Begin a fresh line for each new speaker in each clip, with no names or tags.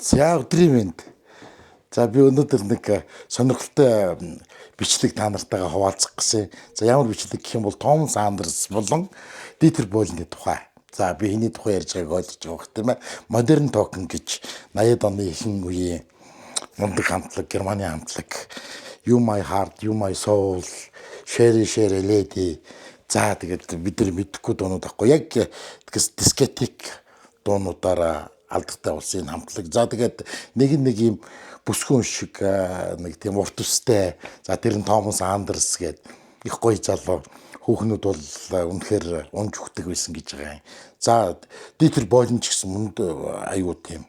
За өдрийн мэнд. За би өнөөдөр нэг сонирхолтой бичлэг та нартайгаа хуваалцах гэсэн. За ямар бичлэг гэх юм бол Томас Андерс болон Дитер Бойлны тухай. За би энэ тухай ярьж байгааг ойлгож байгаа бох тийм ээ. Modern Talking гэж 80-ад оны ихэнх үеийн мундаг хамтлаг, Германы хамтлаг You My Heart, You My Soul, Sherry Sherry Lady. За тэгээд бид нар мэдэхгүй дуунууд ахгүй. Яг дискетик дуунуудаараа алдартай болсон энэ хамтлаг. За тэгээд нэг юм бүсгүн шиг нэг тийм урт устай. За тэр нь Томас Андерс гээд их гоё залуу. Хүүхнүүд бол үнэхээр унж өгдөг байсан гэж байгаа юм. За Дитер Бойлн ч гэсэн мөнд аюу тийм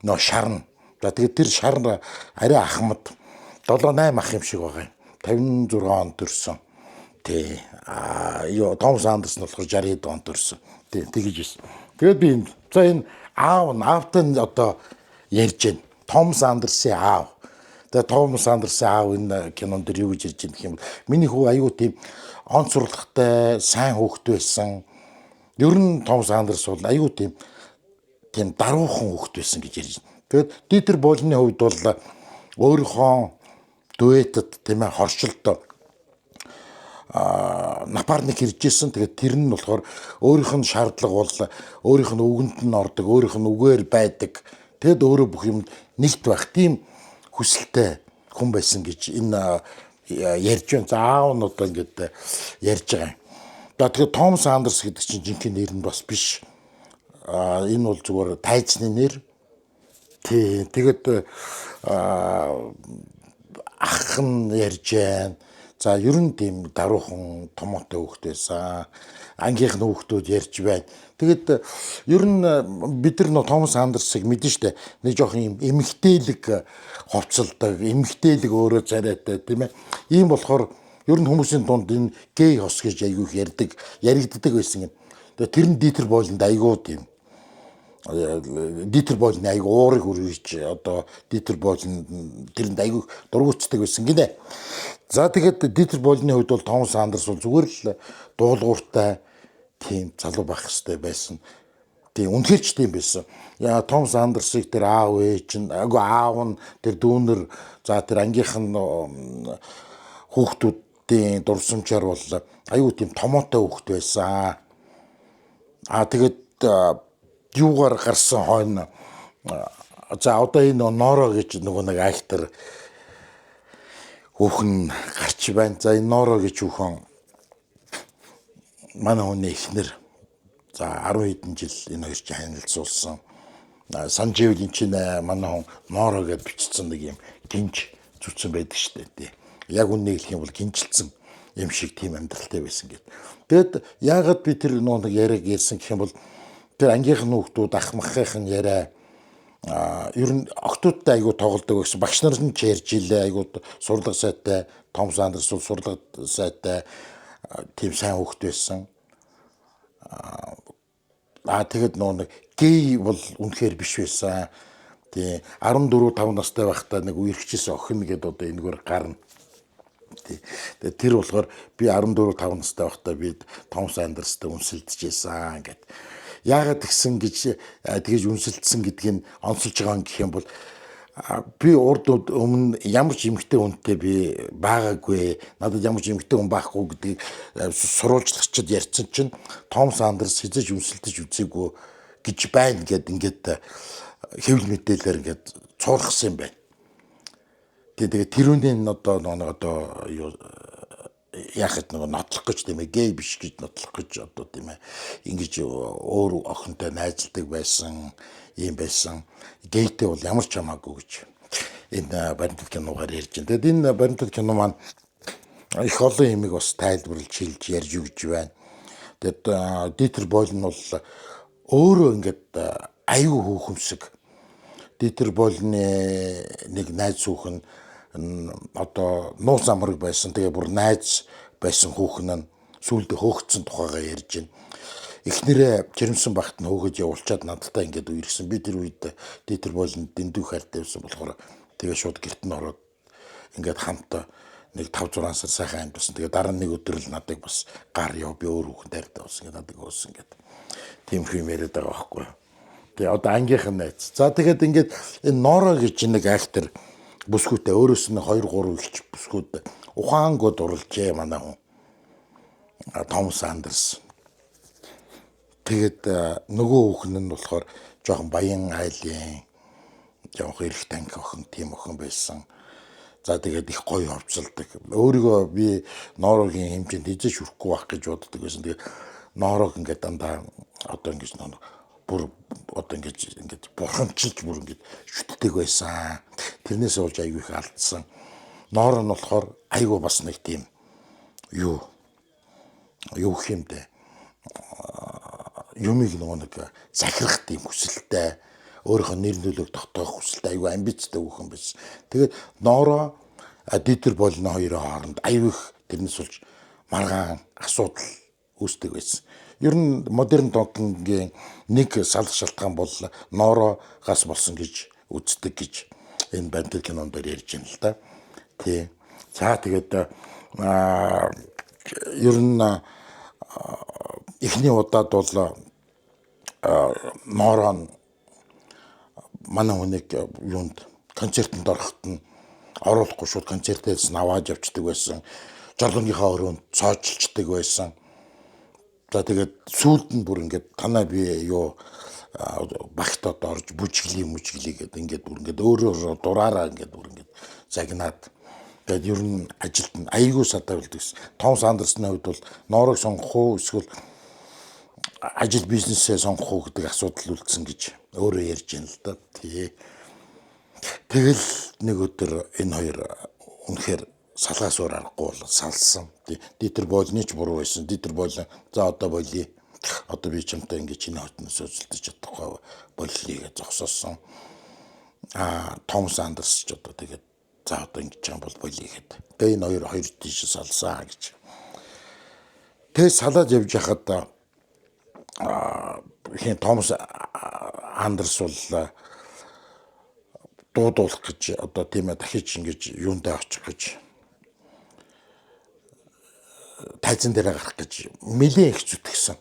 нөө шарна. За тэгээд тэр шар арай ахмад 7-8 ах юм шиг байгаа юм. 56 онд төрсөн. Тий. Томас Андерс нь болохоор 60 онд төрсөн. Тий, тэгэж байсан. Тэгээд би за энэ аавтай одоо ярьж байна. Томас Андерсын аав. Тэгээд Томас Андерсын аав энэ кинонд дэр юу гэж ярьж байгаа юм бэ? Миний хүү аюу тийм онц сурлагтай, сайн хүүхэд байсан. Ер нь Томас Андерс бол аюу тийм даруухан хүүхэд байсан гэж ярьж байна. Тэгээд Дитер Бойлны хувьд бол өөрийнхөө дуэтэд тийм ээ хоршилтоо напарник иржсэн. Тэгээд тэр нь болохоор өөрийнх нь шаардлага бол өөрийнх нь үгэнд нь ордог, өөрийнх нь үгээр байдаг. Тэгэд өөрөө бүх юм нэгт байх тийм хүсэлтэй хүн байсан гэж энэ ярьж байна. За аав нь одоо ингэж ярьж байгаа юм. За тэгээд Томас Андерс гэдэг чинь жинхэнэ нэр нь бас биш. Энэ бол зүгээр тайзны нэр. Тий, тэгээд ах нь ярьж байна. За ер нь тийм даруухан томоотой хүүхэд байсан. Ангийнх нь хүүхдүүд ярьж байна. Тэгээд ер нь бид нар Томас Андерсыг мэдэн штэ. Нэг жоох юм эмгтээлэг хувцалдаг, эмгтээлэг өөрөө царайтай тийм ээ. Ийм болохоор ер нь хүмүүсийн дунд энэ гей хос гэж айгүйх яригддаг байсан юм. Тэгээд тэр нь Дитер Бойлнд айгуу тийм Дитер Бойлны айгуу уурыг хүргэж одоо Дитер Бойлн тэрэнд айгуу дургуутдаг байсан гинэ. За тэгээд Дитер Бойлны хувьд бол Томас Андерс бол зүгээр л дуулууртай тийм залуу байх хэрэгтэй байсан. Тийм үнэхээр ч тийм байсан. Яа Томас Андерсыг тэр аав ээж нь аав нь тэр дүүнер за тэр ангийнх нь хүүхдүүдийн дурсамжаар бол аюу тийм томоотой хүүхд байсан. Тэгээд юугаар гарсан хойно за одоо энэ Норо гэж нөгөө нэг актер хүүхэн гарч байна. За энэ Норо гэж хүүхэн манай хүний эхнэр. За 10 хэдэн жил энэ хоёр ч танилцуулсан. Санживлийн чинь манай хүн Норо гэж бичсэн нэг юм гинж зүтсэн байдаг штэ тий. Яг үннийг хэлэх юм бол гинжилсэн юм шиг тийм амьдралтай байсан гэд. Тэгэд яагаад би тэр нэг яриаг ярьсан гэх юм бол тэр ангийнх нь хүүхдүүд ах махынх нь яриа ер нь октодтой айгу тоглодог гэсэн багш нар нь ч ярьж илээ айгу сурлага сайтай Томас Андерс бол сурлага сайтай тийм сайн хүүхэд байсан. Тэгэд нэг гей бол үнэхээр биш байсан. Тий 14-5 настай байхдаа нэг үерхчихсэн охин гэдэг одоо энэгээр гарна. Тэгээд тэр болохоор би 14-5 настай байхдаа би Томас Андерстай үнсэлдэжсэн гэд. Яагаад гисэн гэж тэгэж үнсэлдсэн гэдгийг онцолж байгаа юм гэх юм бол би урд өмнө ямар ч эмэгтэй хүнтэй би байгаагүй. Надад ямар ч эмэгтэй хүн байхгүй гэдгийг сурвалжлагчид ярьсан чинь Томас Андерс хизэж үнсэлдэж үзээгүй гэж байна гэд ингээд хэвлэл мэдээлэлээр ингээд цуурхсан юм байна. Тэгээд тэрүүний одоо юу яхад нөгөө нотлох гэж тийм ээ гей биш гэж нотлох гэж одоо тийм ээ ингэж өөр охинтой найзалдаг байсан юм байсан. Гейтэй бол ямар ч хамаагүй гэж энэ баримтат киногаар ярьж байна. Тэгэд энэ баримтат кино маань их олон юмыг бас тайлбарлаж хэлж ярьж өгч байна. Тэгэд Дитер Бойлн бол өөрөө ингээд аюу хүүхэмсэг. Дитер Бойлны нэг найз хүүхэн одоо нууц амраг байсан. Тэгээ бүр найз байсан хүүхэн нь сүүлдээ хөөгцсөн тухайгаа ярьж байна. Эхнэрээ жирэмсэн багт нь хөөгөж явуулчаад надтай ингээд үерхсэн. Би тэр үед Дитер Бойлнд дэндүү хайртай байсан болохоор тэгээ шууд гэрт нь ороод ингээд хамт нэг 5-6 сар сайхан амьдсан. Тэгээ дараа нэг өдөр л надад бас гар яв би өөр хүүхэн дайртай болсон гэдэг надад уусан гэдэг. Тийм юм яриад байгаа байхгүй. Тэ одоо ангийнхан найз. За тэгээд ингээд энэ Норо гэж нэг актер бүсгүүтэй өөрөөс нь 2 3 ихч бүсгүүд ухаангууд уралжээ манай хүн. Томас Андерс. Тэгээд нөгөө хүүхэн нь болохоор жоохон баян айлын жоохон эрх танхи охин тийм охин байсан. За тэгээд их гоё хувцалдаг. Өөрийгөө би Норогийн хэмжээнд эзэж хүрэхгүй байх гэж боддог байсан. Тэгээд Норог ингээд дандаа одоо ингэж бүр одоо ингэж бурхамчилж бүр ингэж шүтдэг байсан. Тэрнээс болж аягүй их алдсан. Ноор нь болохоор аягүй бас нэг тийм юу гэх юм бэ? Юмыг нэг захирах тийм хүсэлтэй, өөрийнхөө нэр нөлөөг тогтоох хүсэлтэй аягүй амбицтай хүүхэн байсан. Тэгээд Норо Дитер Болны хоёрын хооронд аягүй их тэрнээс болж маргаан асуудал үүсдэг байсан. Ер нь модерн тоглоомын нэг салах шалтгаан бол Норогоос болсон гэж үздэг гэж энэ Бандит кинонд ярьж байна л да. Тий. За тэгээд ер нь эхний удаад бол Норон манай хүнийг юунд концертэнд ороход нь оруулахгүй шууд концертээс навааж авчдаг байсан. Жорлонгийнхаа өрөөнд цоочилчдаг байсан. За тэгээд сүүлд нь бүр ингээд танаа би юу багтаад орж бүжиглий гэдэг ингээд бүр ингээд өөрөө дураараа ингээд бүр ингээд загнаад тэгээд ер нь ажилд нь аягүй садаа үлдэх гэсэн. Томас Андерсны хувьд бол Норог сонгох уу эсвэл ажил бизнесээ сонгох уу гэдэг асуудал үлдсэн гэж өөрөө ярьж байна л да. Тий. Тэгэл нэг өдөр энэ хоёр үнэхээр салгаас өөр аргагүй бол салсан. Дитер Болны ч буруу байсан. Дитер Бол за одоо болий. Одоо би чамтай ингэ чиний хотноос үзэлдэж чадахгүй боллий гэж зогсоосон. Томас Андерс ч одоо тэгээд за одоо ингэ ч юм бол болий гэхэд. Тэгээ энэ хоёр тийш салсаа гэж. Тэгээ салаад явж хахад хин Томас Андерс бол дуудуулах гэж одоо тийм ээ дахиж ингэж юундаа очих гэж тайзан дээр гарах гэж нэлээд их зүтгэсэн.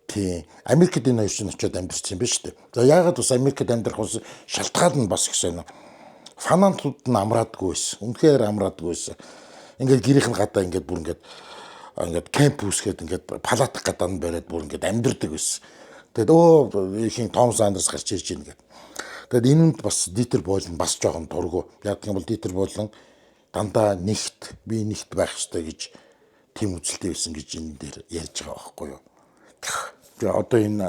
Тий. Америкт энэ хоёр чинь очиод амьдэрсэн юм байна шүү дээ. За яагаад бас Америкт амьдрах ус шалтгаан нь бас их сонио. Фанатууд нь амраадгүй байсан. Үнэхээр амраадгүй байсан. Ингээд гэрийнх нь гадаа ингээд бүр ингээд кампус гээд ингээд палатах гадаа нь бариад бүр ингээд амьдэрдэг байсан. Тэгээд ихэнх Томас Андерс гарч ирж ийн гэдэг. Тэгээд энэнд бас Дитер Бол нь бас жоохон дургу. Яг юм бол Дитер Бол дандаа би нэгт байх хэрэгтэй гэж тийм үзэлтэй байсан гэж энэ дээр ярьж байгаа байхгүй юу. Тэгээ одоо энэ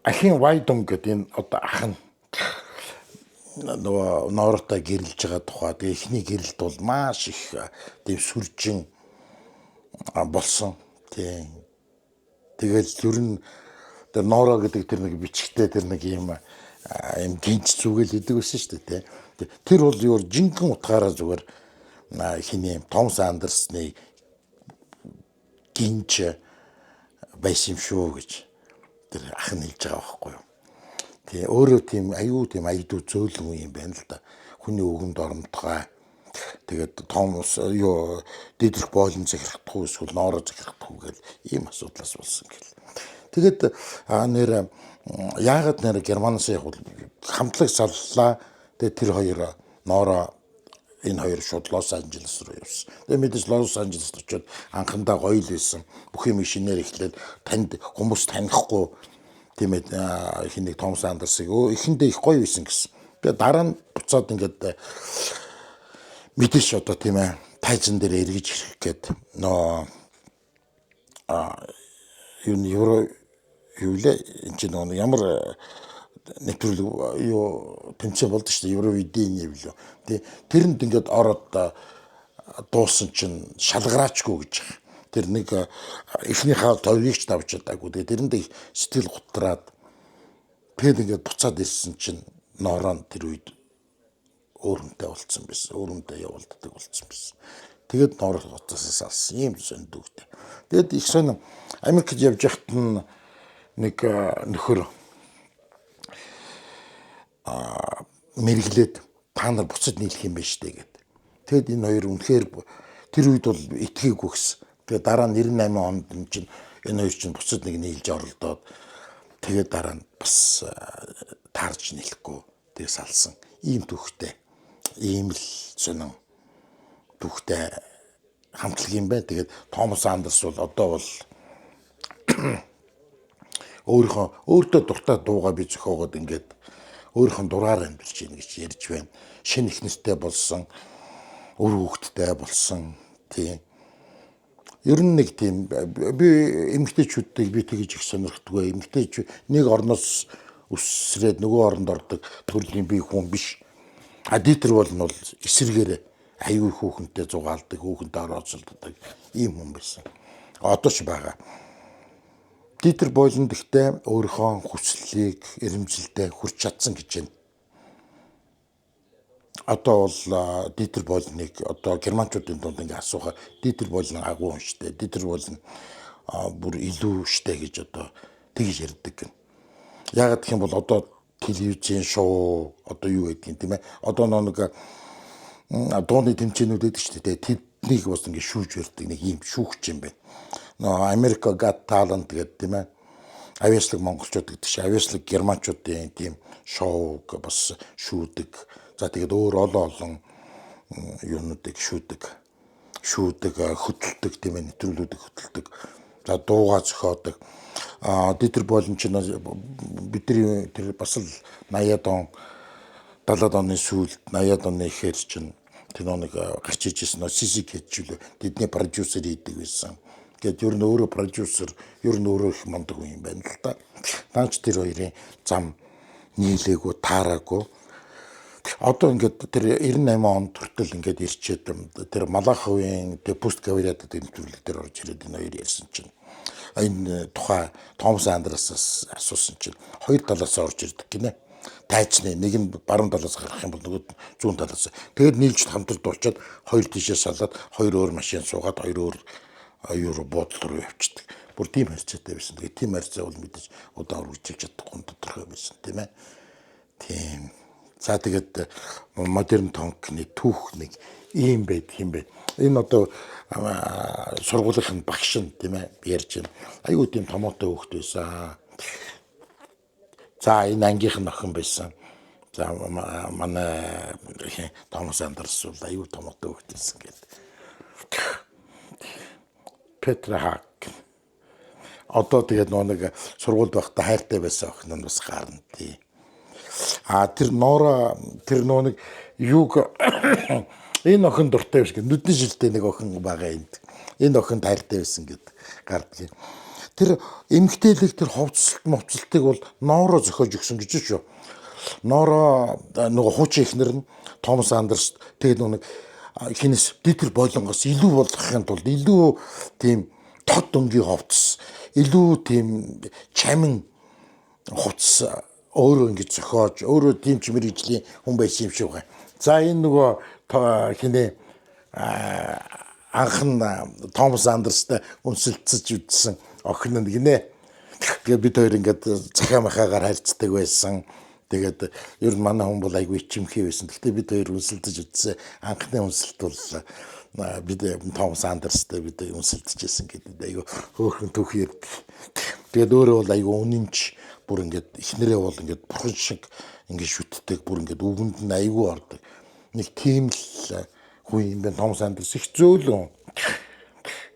ахын Вайдон гэдэг энэ одоо ах нь нөгөө Норотой гэрэлж байгаа тухай. Тэгээ эхний гэрэлт бол маш их тийм сүржин болсон. Тийм. Тэгэл ер нь тэр Норо гэдэг тэр нэг бичгтээ тэр нэг юм гинж зүгэл идэг байсан шүү дээ. Тэр бол юу жинхэнэ утгаараа зүгээр хиний Томас Андерсны гинж байсан юм шүү гэж тэр ах нь хэлж байгаа байхгүй юу. Тэгээ өөрөө тийм аюу тийм аядуу зөөлөн юм байна л да. Хүний өгөмд оромтгай. Тэгээд Томас Дитер Болн захирахгүй эсвэл Норо захирахгүй гэл ийм асуудлаас болсон гэл. Тэгээд нэр яагаад нэр Германаас яг хамтлаг саллаа. Тэгээд тэр хоёр Норо энэ хоёр шууд Лос Анжелес руу явсан. Тэгээд мэдээж Лос Анжелест очиод анхандаа гоё л байсан. Бүх юм шинээр эхлээд танд хүмүүс танихгүй тийм ээ хинийг Томас Андерсыг эхэндээ их гоё байсан гэсэн. Тэгээд дараа нь буцаад ингээд мэдээж одоо тийм ээ тайзан дээр эргэж ирэх гээд энэ чинь ямар нэвтрүүлэг тэмцээн болдог шүү дээ. Евровидение юу. Тэрэнд ингээд ороод дуусан чинь шалгараачгүй гэж. Тэр нэг эхнийхээ тойрогч тавьж чадаагүй. Тэгээ тэрэнд их сэтгэл гутраад тэгээд ингээд буцаад ирсэн чинь Норон тэр үед өөрөнтэй болцсон байсан. Өөрөнтэй явуулдаг болцсон байсан. Тэгээд Норо уцаасаа салсан юм сондөгтэй. Тэгээд их сонь Америкт явж яхад нь нэг нөхөр мэрглээд та нар буцаж нийлэх юм байна штэ гэд. Тэгэд энэ хоёр үнэхээр тэр үед бол итгээгүй гэсэн. Тэгээ дараа нь 98 онд чинь энэ хоёр чинь буцаж нэг нийлж оролдоод Тэгээд дараа нь бас таарж нийлэхгүй тэг салсан. Ийм түүхтэй. Ийм л сонин түүхтэй хамтлаг юм байна. Тэгээд Томас Андерс бол одоо бол өөртөө дуртай дуугаа би зохиогоод ингээд өөрийнхөө дураар амьдарч ийн гэж ярьж байна. Шинэ ихнэстэй болсон, өр хүүхэдтэй болсон тийм. Ер нь нэг тийм би эмэгтэйчүүдтэй би тэгж их сонирхдаггүй. Эмэгтэйч нэг орноос өссрээд нөгөө оронд ордог төрлийн бие хүн биш. Дитер бол эсэргээр аюу хүүхэнтэй зугаалдаг, хүүхэнтэй орооцолддог ийм хүн байсан. Одоо ч байгаа. Дитер Бойланд ихтэй өөрийнхөө хүслийг эрэмжилдээ хүрч чадсан гэж байна. Одоо бол Дитер Бойлныг одоо германчуудын дунд ингээ асуухаар Дитер Бойлн агуу хүн штэ. Дитер Бойлн бүр илүү штэ гэж одоо тэгж ярьдаг гэн. Яагаад гэх юм бол одоо телевизийн шоу одоо юу гэдгийг тийм ээ. Одоо нэг дууны тэмцээнүүд байдаг шүү дээ. Тэднийг бас ингээ шүүж ярьдаг нэг юм шүүгч юм байна. Америка Got Talent гэдэг тийм ээ. Авьяаслаг монголчууд гэдэг чинь авьяаслаг германчуудын тийм шоуг бас шүүдэг. За тэгээд өөр олон юунуудыг шүүдэг, хөдөлдөг тийм ээ, нэвтрүүлгүүдийг хөдөлдөг. За дуугаа зохиодог. Дитер Бойлн ч бидний тэр бас л 80-аад он 70-аад оны сүүлд 80-аад оны ихэр чинь тэр нэг гарч ижсэн Сисик хэвчүүлээ тэдний продюсер хийдэг байсан. Гэт ер нь өөрөө продюсер, ер нь өөрөө их мундаг хүн юм байна л да. Ганц тэр хоёрын зам нийлээгүй, таараагүй. Одоо ингээд тэр 98 онд хүртэл ингээд ирчээд тэр Малаховын тэр пост кавиадад нэвтрүүлэг дээр орж ирээд энэ хоёр ярьсан чинь энэ тухай Томас Андерсаас асуусан чинь хоёр талаас орж ирдэг гинэ. Тайчны нэг нь баруун талаас гарах юм бол нөгөө зүүн талаас. Тэгээд нийлж хамтарч дуучаад хоёр тишээ салаад хоёр өөр машин суугаад хоёр өөр буудлын руу явчихдаг. Бүр тийм харьцаатай байсан. Тэгээд тийм харьцаа бол мэдээж удаан үргэлжлэж чадахгүй тодорхой байсан тийм ээ. Тийм. За тэгээд модерн тонкны түүх нэг ийм байдаг юм бэ. Энэ одоо сургуулийн багш нь тийм ээ ярьж байна. Аюу тийм томоотой хүүхэд байсан. За энэ ангийнх нь охин байсан. За манай Томас Андерс бол аюу томоотой хүүхэд байсан гэдэг. Петра Хак. Одоо тэгээд нэг сургуульд байхдаа хайртай байсан охин нь бас гарна тий. Тэр Нора тэр нэг юуг энэ охин дуртай биш гэдэг нүдний жилтэй нэг охин байгаа юм. Энэ охинд хайртай байсан гэдэг гардыг. Тэр эмгтээлэг тэр ховцолтыг бол Нора зохиож өгсөн гэж шүү. Нора нөгөө хуучин ихнэр нь Томас Андерс тэгээд нэг хинэс Дитер Бойлонгоос илүү болгохын тулд илүү тийм тод өнгийн ховц, илүү тийм чамин хувцс өөрөө ингэж зохиож, өөрөө тийм ч мэрэгжлийн хүн байсан юм шиг байна. За энэ нөгөө хинэ анхан Томас Андерстай үнсэлцэж үдсэн охин нь гинэ. Тэгээд бид хоёр ингээд цахаа махаагаар харьцдаг байсан. Тэгээд ер нь манай хүн бол айгүй ичимхий байсан. Гэхдээ бид хоёр үнсэлдэж үдсэн. Анхны үнсэлт бол бид Томас Андерстай бид үнсэлдэжсэн гэдэг айгүй хөөхөн түүх ярьдаг. Тэгээд өөрөө бол айгүй үнэнч бүр ингээд ихнэрээ бол ингээд бурхан шиг ингээд шүтдэг, бүр ингээд үгэнд нь айгүй ордог. Нэг тийм л хүн юм байна. Томас Андерс их зөөлөн.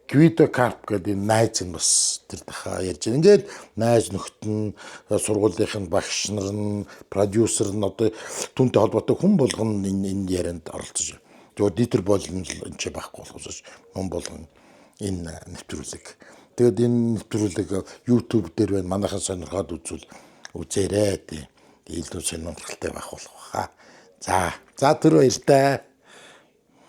Гвидо Карп гэдэг найз нь бас тэр дахаа ярьж байна. Ингээд найз нөхд нь сургуулийн багш нар нь продюсер нь одоо түүнтэй холбоотой хүн болгон энэ ярианд оролцож байна. Тэгээд Дитер Бойлн энэ ч байхгүй болохоос хүн болгон энэ нэвтрүүлэг. Тэгээд энэ нэвтрүүлэг YouTube дээр байна. Манайхан сонирхоод үзээрэй тий. Илүү сонирхолтой байх болох хаа. За тэр баяртай.